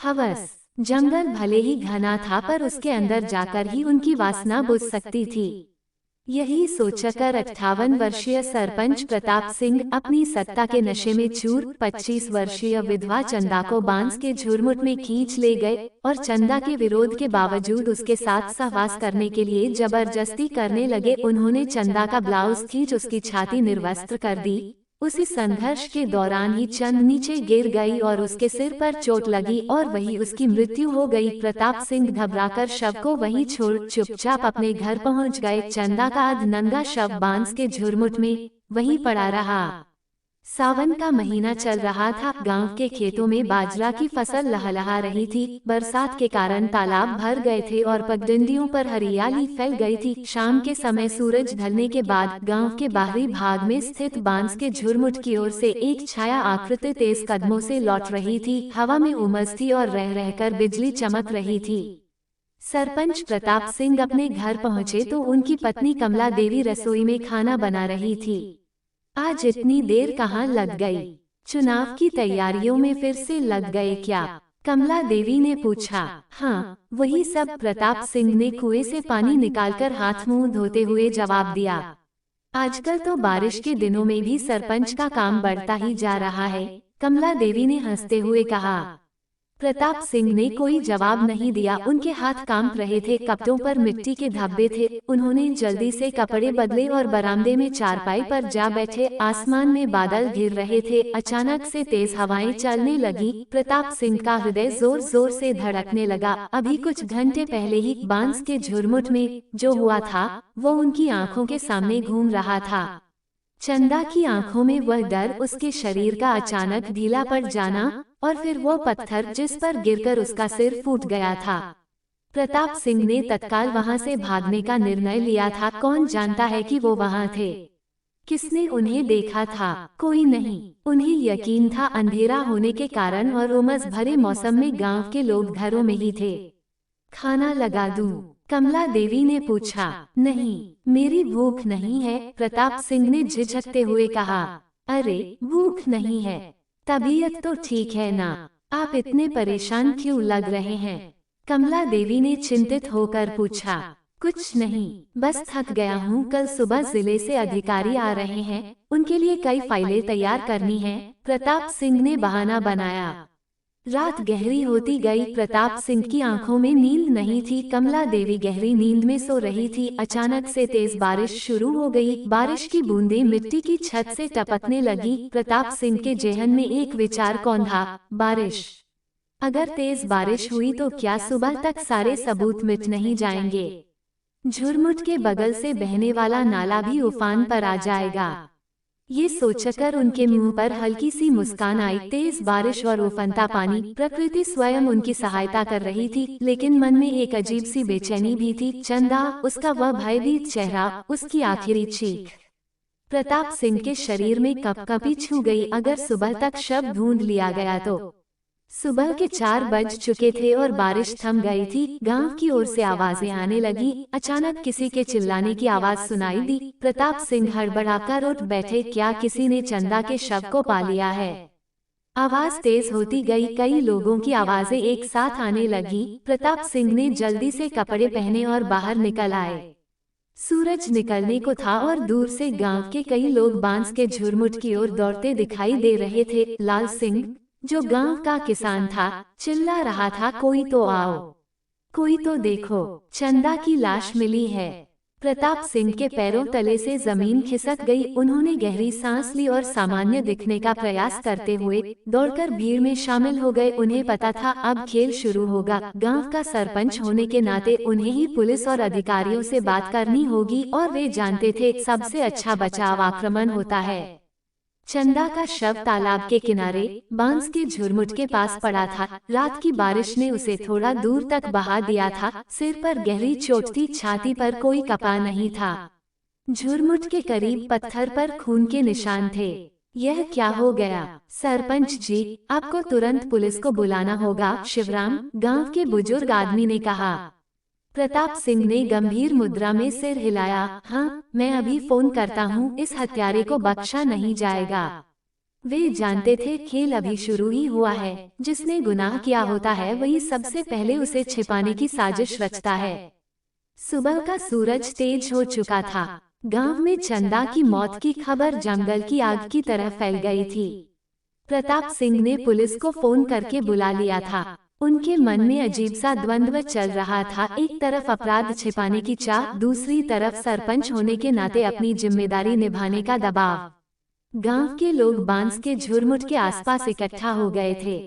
हवस। जंगल भले ही घना था पर उसके अंदर जाकर ही उनकी वासना बुझ सकती थी। यही सोचकर 58 वर्षीय सरपंच प्रताप सिंह अपनी सत्ता के नशे में चूर 25 वर्षीय विधवा चंदा को बांस के झुरमुट में खींच ले गए और चंदा के विरोध के बावजूद उसके साथ सहवास करने के लिए जबरदस्ती करने लगे। उन्होंने चंदा का ब्लाउज खींच उसकी छाती निर्वस्त्र कर दी। उसी संघर्ष के दौरान ही चंद नीचे गिर गई और उसके सिर पर चोट लगी और वही उसकी मृत्यु हो गई। प्रताप सिंह घबराकर शव को वहीं छोड़ चुपचाप अपने घर पहुंच गए। चंदा का अधनंगा शव बांस के झुरमुट में वहीं पड़ा रहा। सावन का महीना चल रहा था। गांव के खेतों में बाजरा की फसल लहलहा रही थी। बरसात के कारण तालाब भर गए थे और पगडंडियों पर हरियाली फैल गई थी। शाम के समय सूरज ढलने के बाद गांव के बाहरी भाग में स्थित बांस के झुरमुट की ओर से एक छाया आकृति तेज कदमों से लौट रही थी। हवा में उमस थी और रह रहकर बिजली चमक रही थी। सरपंच प्रताप सिंह अपने घर पहुंचे तो उनकी पत्नी कमला देवी रसोई में खाना बना रही थी। आज इतनी देर कहाँ लग गई? चुनाव की तैयारियों में फिर से लग गए क्या? कमला देवी ने पूछा। हाँ, वही सब, प्रताप सिंह ने कुएं से पानी निकालकर हाथ मुंह धोते हुए जवाब दिया। आजकल तो बारिश के दिनों में भी सरपंच का काम बढ़ता ही जा रहा है, कमला देवी ने हंसते हुए कहा। प्रताप सिंह ने कोई जवाब नहीं दिया। उनके हाथ कांप रहे थे, कपड़ों पर मिट्टी के धब्बे थे। उन्होंने जल्दी से कपड़े बदले और बरामदे में चारपाई पर जा बैठे। आसमान में बादल घिर रहे थे। अचानक से तेज हवाएं चलने लगी। प्रताप सिंह का हृदय जोर जोर से धड़कने लगा। अभी कुछ घंटे पहले ही बांस के झुरमुट में जो हुआ था वो उनकी आंखों के सामने घूम रहा था। चंदा की आंखों में वह डर, उसके शरीर का अचानक ढीला पड़ जाना और फिर वो पत्थर जिस पर गिरकर उसका सिर फूट गया था। प्रताप सिंह ने तत्काल वहां से भागने का निर्णय लिया था। कौन जानता है कि वो वहां थे? किसने उन्हें देखा था? कोई नहीं। उन्हें यकीन था अंधेरा होने के कारण और उमस भरे मौसम में गांव के लोग घरों में ही थे। खाना लगा दूं? कमला देवी ने पूछा। नहीं, मेरी भूख नहीं है, प्रताप सिंह ने झिझकते हुए कहा। अरे, भूख नहीं है? तबीयत तो ठीक है ना? आप इतने परेशान क्यों लग रहे हैं? कमला देवी ने चिंतित होकर पूछा। कुछ नहीं, बस थक गया हूँ। कल सुबह जिले से अधिकारी आ रहे हैं, उनके लिए कई फाइलें तैयार करनी हैं, प्रताप सिंह ने बहाना बनाया। रात गहरी होती गई। प्रताप सिंह की आंखों में नींद नहीं थी। कमला देवी गहरी नींद में सो रही थी। अचानक से तेज बारिश शुरू हो गई। बारिश की बूंदें मिट्टी की छत से टपकने लगी। प्रताप सिंह के जेहन में एक विचार कौंधा, बारिश। अगर तेज बारिश हुई तो क्या सुबह तक सारे सबूत मिट नहीं जाएंगे? झुरमुट के बगल से बहने वाला नाला भी उफान पर आ जाएगा। ये सोचकर उनके मुंह पर हल्की सी मुस्कान आई। तेज बारिश और उफनता पानी, प्रकृति स्वयं उनकी सहायता कर रही थी, लेकिन मन में एक अजीब सी बेचैनी भी थी। चंदा, उसका वह भयभीत चेहरा, उसकी आखिरी चीख। प्रताप सिंह के शरीर में कपकपी छू गई। अगर सुबह तक शव ढूंढ लिया गया तो? सुबह के 4 बज चुके थे और बारिश थम गई थी। गांव की ओर से आवाजें आने लगी। अचानक किसी के चिल्लाने की आवाज सुनाई दी। प्रताप सिंह हड़बड़ाकर उठ बैठे। क्या किसी ने चंदा के शव को पा लिया है? आवाज तेज होती गई। कई लोगों की आवाजें एक साथ आने लगी। प्रताप सिंह ने जल्दी से कपड़े पहने और बाहर निकल आए। सूरज निकलने को था और दूर से गांव के कई लोग बांस के झुरमुट की ओर दौड़ते दिखाई दे रहे थे। लाल सिंह, जो गांव का किसान था, चिल्ला रहा था, कोई तो आओ, कोई तो देखो, चंदा की लाश मिली है। प्रताप सिंह के पैरों तले से जमीन खिसक गई। उन्होंने गहरी सांस ली और सामान्य दिखने का प्रयास करते हुए दौड़कर भीड़ में शामिल हो गए। उन्हें पता था अब खेल शुरू होगा। गांव का सरपंच होने के नाते उन्हें ही पुलिस और अधिकारियों से बात करनी होगी और वे जानते थे सबसे अच्छा बचाव आक्रमण होता है। चंदा का शव तालाब के किनारे बांस के झुरमुट के पास पड़ा था। रात की बारिश ने उसे थोड़ा दूर तक बहा दिया था। सिर पर गहरी चोट थी, छाती पर कोई कपा नहीं था। झुरमुट के करीब पत्थर पर खून के निशान थे। यह क्या हो गया? सरपंच जी, आपको तुरंत पुलिस को बुलाना होगा, शिवराम, गांव के बुजुर्ग आदमी ने कहा। प्रताप सिंह ने गंभीर मुद्रा में सिर हिलाया। हाँ, मैं अभी फोन करता हूँ, इस हत्यारे को बख्शा नहीं जाएगा। वे जानते थे खेल अभी शुरू ही हुआ है, जिसने गुनाह किया होता है वही सबसे पहले उसे छिपाने की साजिश रचता है। सुबह का सूरज तेज हो चुका था। गांव में चंदा की मौत की खबर जंगल की आग की तरह फैल गई थी। प्रताप सिंह ने पुलिस को फोन करके बुला लिया था। उनके मन में अजीब सा द्वंद्व चल रहा था, एक तरफ अपराध छिपाने की चाह, दूसरी तरफ सरपंच होने के नाते अपनी जिम्मेदारी निभाने का दबाव। गांव के लोग बांस के झुरमुट के आसपास इकट्ठा हो गए थे।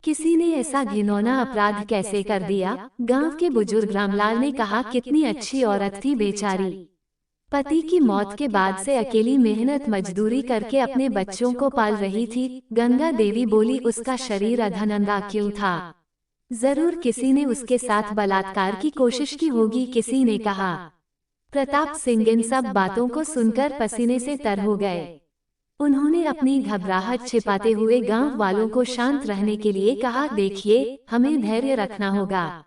किसी ने ऐसा घिनौना अपराध कैसे कर दिया? गांव के बुजुर्ग रामलाल ने कहा, कितनी अच्छी औरत थी बेचारी। पति की मौत के बाद से अकेली मेहनत मजदूरी करके अपने बच्चों को पाल रही थी। गंगा देवी बोली, उसका शरीर अधनंगा क्यों था? जरूर किसी ने उसके साथ बलात्कार की कोशिश की होगी, किसी ने कहा। प्रताप सिंह इन सब बातों को सुनकर पसीने से तर हो गए। उन्होंने अपनी घबराहट छिपाते हुए गांव वालों को शांत रहने के लिए कहा, देखिए, हमें धैर्य रखना होगा।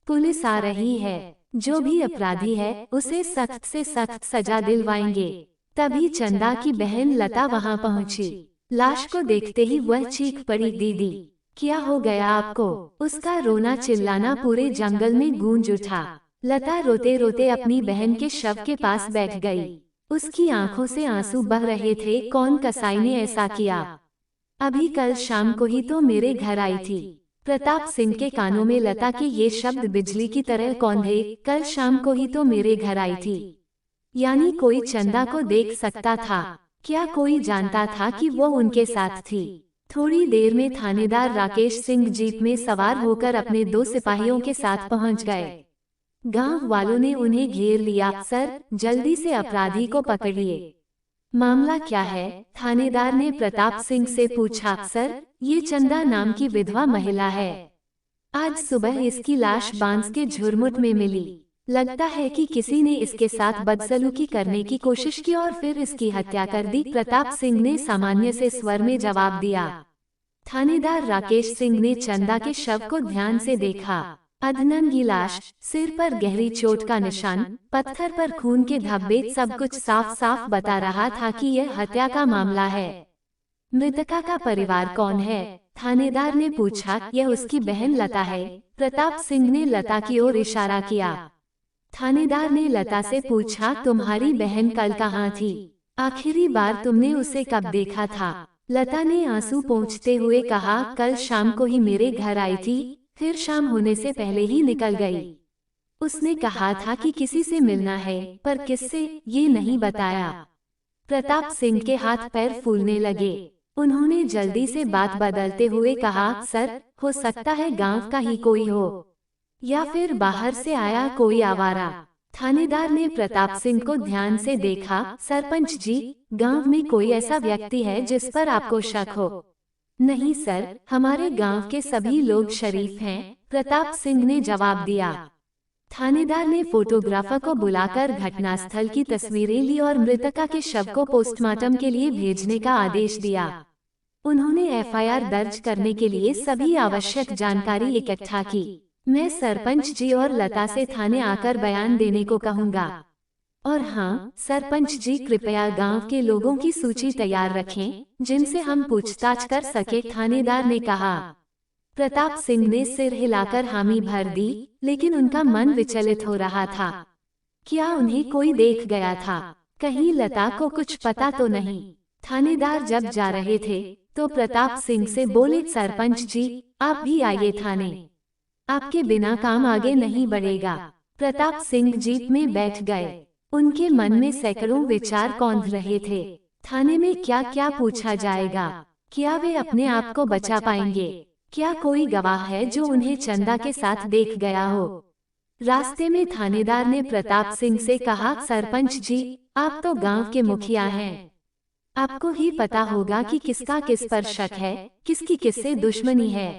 पुलिस आ रही है, जो भी अपराधी है उसे सख्त से सख्त सजा दिलवाएंगे। तभी चंदा की बहन लता वहां पहुंची। लाश को देखते ही वह चीख पड़ी, दीदी क्या हो गया आपको? उसका रोना चिल्लाना पूरे जंगल में गूंज उठा। लता रोते रोते अपनी बहन के शव के पास बैठ गई। उसकी आंखों से आंसू बह रहे थे। कौन कसाई ने ऐसा किया? अभी कल शाम को ही तो मेरे घर आई थी। प्रताप सिंह के कानों में लता के ये शब्द बिजली की तरह कौंधे। कल शाम को ही तो मेरे घर आई थी। यानी कोई चंदा को देख सकता था? क्या कोई जानता था कि वो उनके साथ थी? थोड़ी देर में थानेदार राकेश सिंह जीप में सवार होकर अपने 2 सिपाहियों के साथ पहुंच गए। गांव वालों ने उन्हें घेर लिया। सर, जल्दी से अपराधी को पकड़िए। मामला क्या है? थानेदार ने प्रताप सिंह से पूछा। सर, ये चंदा नाम की विधवा महिला है। आज सुबह इसकी लाश बांस के झुरमुट में मिली। लगता है कि किसी ने इसके साथ बदसलूकी करने की कोशिश की और फिर इसकी हत्या कर दी, प्रताप सिंह ने सामान्य से स्वर में जवाब दिया। थानेदार राकेश सिंह ने चंदा के शव को ध्यान से देखा। अधनंगी लाश, सिर पर गहरी चोट का निशान, पत्थर पर खून के धब्बे, सब कुछ साफ साफ बता रहा था कि यह हत्या का मामला है। मृतका का परिवार कौन है? थानेदार ने पूछा। यह उसकी बहन लता है। प्रताप सिंह ने लता की ओर इशारा किया। थानेदार ने लता से पूछा, तुम्हारी बहन कल कहाँ थी? आखिरी बार तुमने उसे कब देखा था? लता ने आंसू पोंछते हुए कहा, कल शाम को ही मेरे घर आई थी, फिर शाम होने से पहले ही निकल गई। उसने कहा था कि किसी से मिलना है, पर किससे ये नहीं बताया। प्रताप सिंह के हाथ पैर फूलने लगे। उन्होंने जल्दी से बात बदलते हुए कहा, सर, हो सकता है गांव का ही कोई हो, या फिर बाहर से आया कोई आवारा। थानेदार ने प्रताप सिंह को ध्यान से देखा। सरपंच जी, गांव में कोई ऐसा व्यक्ति है जिस पर आपको शक हो? नहीं सर, हमारे गांव के सभी लोग शरीफ हैं, प्रताप सिंह ने जवाब दिया। थानेदार ने फोटोग्राफर को बुलाकर घटनास्थल की तस्वीरें ली और मृतका के शव को पोस्टमार्टम के लिए भेजने का आदेश दिया। उन्होंने एफआईआर दर्ज करने के लिए सभी आवश्यक जानकारी इकट्ठा की। मैं सरपंच जी और लता से थाने आकर बयान देने को कहूँगा। और हाँ सरपंच जी, कृपया गांव के लोगों की सूची तैयार रखें जिनसे हम पूछताछ कर सके, थानेदार ने कहा। प्रताप सिंह ने सिर हिलाकर हामी भर दी, लेकिन उनका मन विचलित हो रहा था। क्या उन्हें कोई देख गया था? कहीं लता को कुछ पता तो नहीं? थानेदार जब जा रहे थे तो प्रताप सिंह से बोले, सरपंच जी आप भी आइए थाने, आपके बिना काम आगे नहीं बढ़ेगा। प्रताप सिंह जीप में बैठ गए। उनके मन में सैकड़ों विचार कौंध रहे थे। थाने में क्या क्या पूछा जाएगा? क्या वे अपने आप को बचा पाएंगे? क्या कोई गवाह है जो उन्हें चंदा के साथ देख गया हो? रास्ते में थानेदार ने प्रताप सिंह से कहा, सरपंच जी आप तो गांव के मुखिया हैं, आपको ही पता होगा कि किसका किस पर शक है, किसकी किससे दुश्मनी है।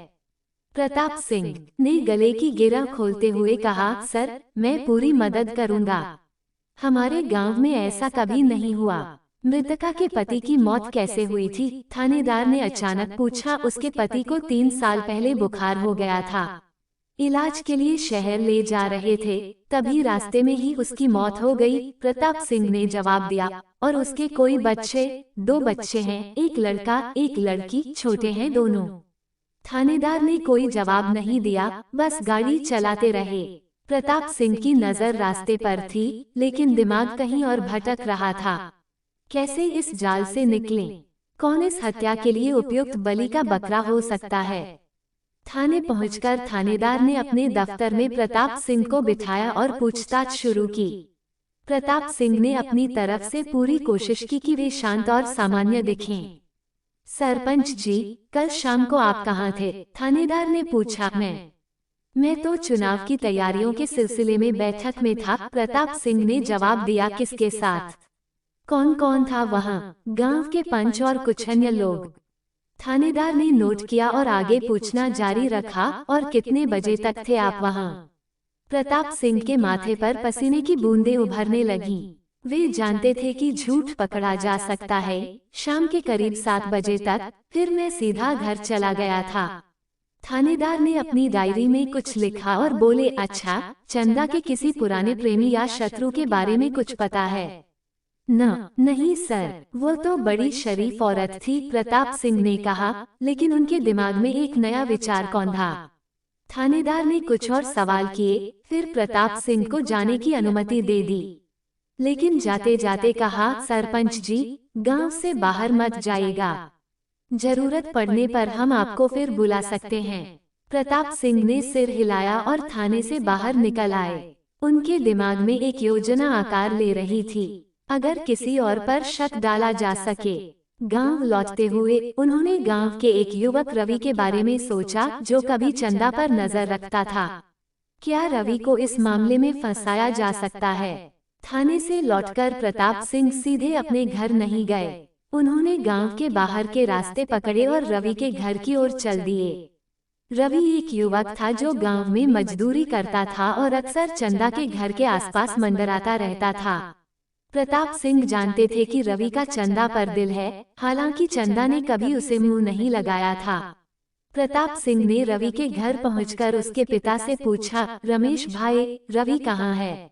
प्रताप सिंह ने गले की गिरह खोलते हुए कहा, सर मैं पूरी मदद करूंगा। हमारे गांव में ऐसा कभी नहीं हुआ। मृतका के पति की मौत कैसे हुई थी? थानेदार ने अचानक पूछा। उसके पति को 3 साल पहले बुखार हो गया था। इलाज के लिए शहर ले जा रहे थे, तभी रास्ते में ही उसकी मौत हो गई। प्रताप सिंह ने जवाब दिया, और उसके कोई बच्चे? 2 बच्चे हैं, एक लड़का एक लड़की, छोटे हैं दोनों। थानेदार ने कोई जवाब नहीं दिया, बस गाड़ी चलाते रहे। प्रताप सिंह की नजर रास्ते पर थी, लेकिन दिमाग कहीं और भटक रहा था। कैसे इस जाल से निकलें? कौन इस हत्या के लिए उपयुक्त बलि का बकरा हो सकता है? थाने पहुंचकर थानेदार ने अपने दफ्तर में प्रताप सिंह को बिठाया और पूछताछ शुरू की। प्रताप सिंह ने अपनी तरफ से पूरी कोशिश की कि वे शांत और सामान्य दिखें। सरपंच जी, कल शाम को आप कहाँ थे? थानेदार ने पूछा। मैं तो चुनाव की तैयारियों के सिलसिले में बैठक में था, प्रताप सिंह ने जवाब दिया। किसके साथ? कौन कौन था वहाँ? गांव के पंच और कुछ अन्य लोग। थानेदार ने नोट किया और आगे पूछना जारी रखा। और कितने बजे तक थे आप वहाँ? प्रताप सिंह के माथे पर पसीने की बूंदें उभरने लगीं। वे जानते थे कि झूठ पकड़ा जा सकता है। शाम के करीब 7 बजे तक, फिर मैं सीधा घर चला गया था। थानेदार ने अपनी डायरी में कुछ लिखा और बोले, अच्छा, चंदा के किसी पुराने प्रेमी या शत्रु के बारे में कुछ पता है? नहीं सर, वो तो बड़ी शरीफ औरत थी, प्रताप सिंह ने कहा, लेकिन उनके दिमाग में एक नया विचार कौंधा। थानेदार ने कुछ और सवाल किए, फिर प्रताप सिंह को जाने की अनुमति दे दी, लेकिन जाते जाते कहा, सरपंच जी, गांव से बाहर मत जाइएगा। जरूरत पड़ने पर हम आपको फिर बुला सकते हैं। प्रताप सिंह ने सिर हिलाया और थाने से बाहर निकल आए। उनके दिमाग में एक योजना आकार ले रही थी, अगर किसी और पर शक डाला जा सके। गांव लौटते हुए उन्होंने गांव के एक युवक रवि के बारे में सोचा, जो कभी चंदा पर नजर रखता था। क्या रवि को इस मामले में फंसाया जा सकता है? थाने से लौटकर प्रताप सिंह सीधे अपने घर नहीं गए। उन्होंने गांव के बाहर के रास्ते पकड़े और रवि के घर की ओर चल दिए। रवि एक युवक था जो गांव में मजदूरी करता था और अक्सर चंदा के घर के आसपास मंडराता रहता था। प्रताप सिंह जानते थे कि रवि का चंदा पर दिल है, हालांकि चंदा ने कभी उसे मुंह नहीं लगाया था। प्रताप सिंह ने रवि के घर पहुंचकर उसके पिता से पूछा, रमेश भाई, रवि कहाँ है?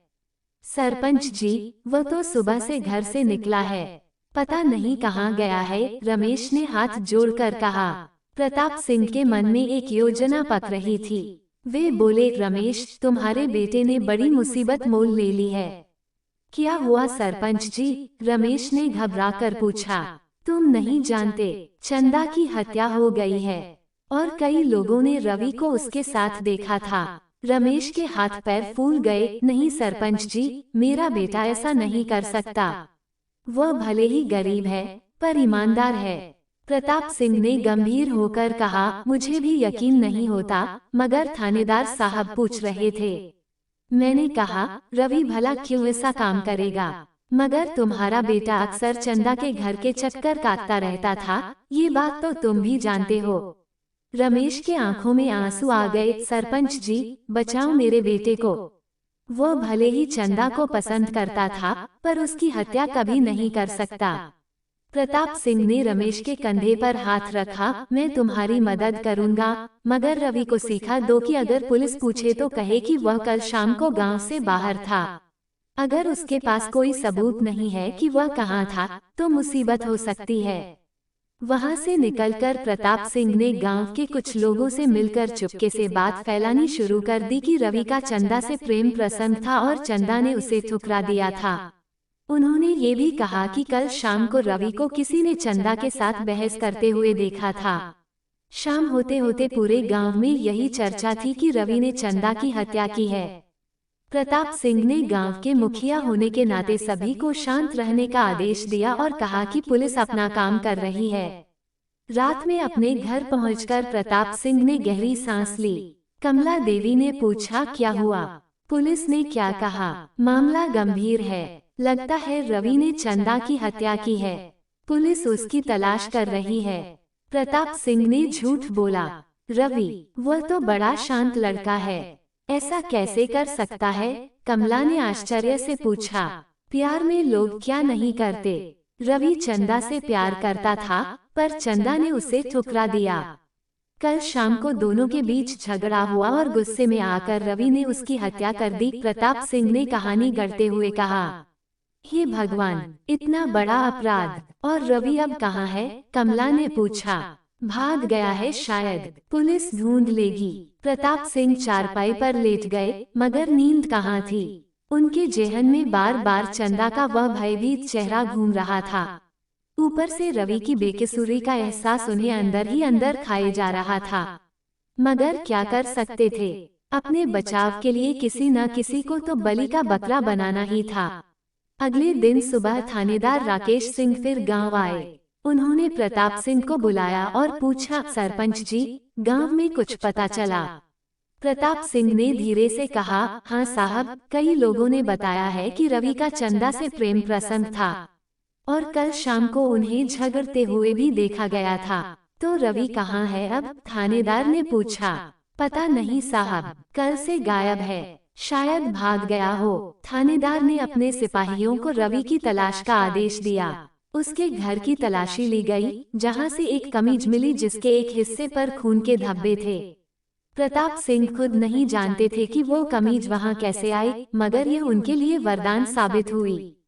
सरपंच जी, वह तो सुबह से घर से निकला है, पता नहीं कहाँ गया है, रमेश ने हाथ जोड़कर कहा। प्रताप सिंह के मन में एक योजना पक रही थी। वे बोले, रमेश, तुम्हारे बेटे ने बड़ी मुसीबत मोल ले ली है। क्या हुआ सरपंच जी? रमेश ने घबराकर पूछा। तुम नहीं जानते, चंदा की हत्या हो गई है, और कई लोगों ने रवि को उसके साथ देखा था। रमेश के हाथ पैर फूल गए। नहीं सरपंच जी, मेरा बेटा ऐसा नहीं कर सकता। वह भले ही गरीब है, पर ईमानदार है। प्रताप सिंह ने गंभीर होकर कहा, मुझे भी यकीन नहीं होता, मगर थानेदार साहब पूछ रहे थे। मैंने कहा, रवि भला क्यों ऐसा काम करेगा? मगर तुम्हारा बेटा अक्सर चंदा के घर के चक्कर काटता रहता था, ये बात तो तुम भी जानते हो। रमेश के आंखों में आंसू आ गए। सरपंच जी, बचाओ मेरे बेटे को। वो भले ही चंदा को पसंद करता था, पर उसकी हत्या कभी नहीं कर सकता। प्रताप सिंह ने रमेश के कंधे पर हाथ रखा। मैं तुम्हारी मदद करूंगा, मगर रवि को सिखा दो कि अगर पुलिस पूछे तो कहे कि वह कल शाम को गांव से बाहर था। अगर उसके पास कोई सबूत नहीं है कि वह कहाँ था, तो मुसीबत हो सकती है। वहां से निकलकर प्रताप सिंह ने गांव के कुछ लोगों से मिलकर चुपके से बात फैलानी शुरू कर दी कि रवि का चंदा से प्रेम प्रसंग था और चंदा ने उसे ठुकरा दिया था। उन्होंने ये भी कहा कि कल शाम को रवि को किसी ने चंदा के साथ बहस करते हुए देखा था। शाम होते होते पूरे गांव में यही चर्चा थी कि रवि ने चंदा की हत्या की है। प्रताप सिंह ने गांव के मुखिया होने के नाते सभी को शांत रहने का आदेश दिया और कहा कि पुलिस अपना काम कर रही है। रात में अपने घर पहुंचकर प्रताप सिंह ने गहरी सांस ली। कमला देवी ने पूछा, क्या हुआ? पुलिस ने क्या कहा? मामला गंभीर है, लगता है रवि ने चंदा की हत्या की है। पुलिस उसकी तलाश कर रही है। प्रताप सिंह ने झूठ बोला। रवि, वह तो बड़ा शांत लड़का है, ऐसा कैसे कर सकता है? कमला ने आश्चर्य से पूछा। प्यार में लोग क्या नहीं करते? रवि चंदा से प्यार करता था, पर चंदा ने उसे ठुकरा दिया। कल शाम को दोनों के बीच झगड़ा हुआ और गुस्से में आकर रवि ने उसकी हत्या कर दी। प्रताप सिंह ने कहानी गढ़ते हुए कहा, हे भगवान, इतना बड़ा अपराध। और रवि अब कहाँ है? कमला ने पूछा। भाग गया है शायद, पुलिस ढूंढ लेगी। प्रताप सिंह चारपाई पर लेट गए, मगर नींद कहाँ थी। उनके जेहन में बार बार चंदा का वह भयभीत चेहरा घूम रहा था। ऊपर से रवि की बेकसूरी का एहसास उन्हें अंदर ही अंदर खाए जा रहा था। मगर क्या कर सकते थे? अपने बचाव के लिए किसी न किसी को तो बलि का बकरा बनाना ही था। अगले दिन सुबह थानेदार राकेश सिंह फिर गांव आए। उन्होंने प्रताप सिंह को बुलाया और पूछा, सरपंच जी, गांव में कुछ पता चला? प्रताप सिंह ने धीरे से कहा, हाँ साहब, कई लोगों ने बताया है कि रवि का चंदा से प्रेम प्रसंग था और कल शाम को उन्हें झगड़ते हुए भी देखा गया था। तो रवि कहाँ है अब? थानेदार ने पूछा। पता नहीं साहब, कल से गायब है, शायद भाग गया हो। थानेदार ने अपने सिपाहियों को रवि की तलाश का आदेश दिया। उसके घर की तलाशी ली गई, जहां से एक कमीज मिली जिसके एक हिस्से पर खून के धब्बे थे। प्रताप सिंह खुद नहीं जानते थे कि वो कमीज वहां कैसे आई, मगर यह उनके लिए वरदान साबित हुई।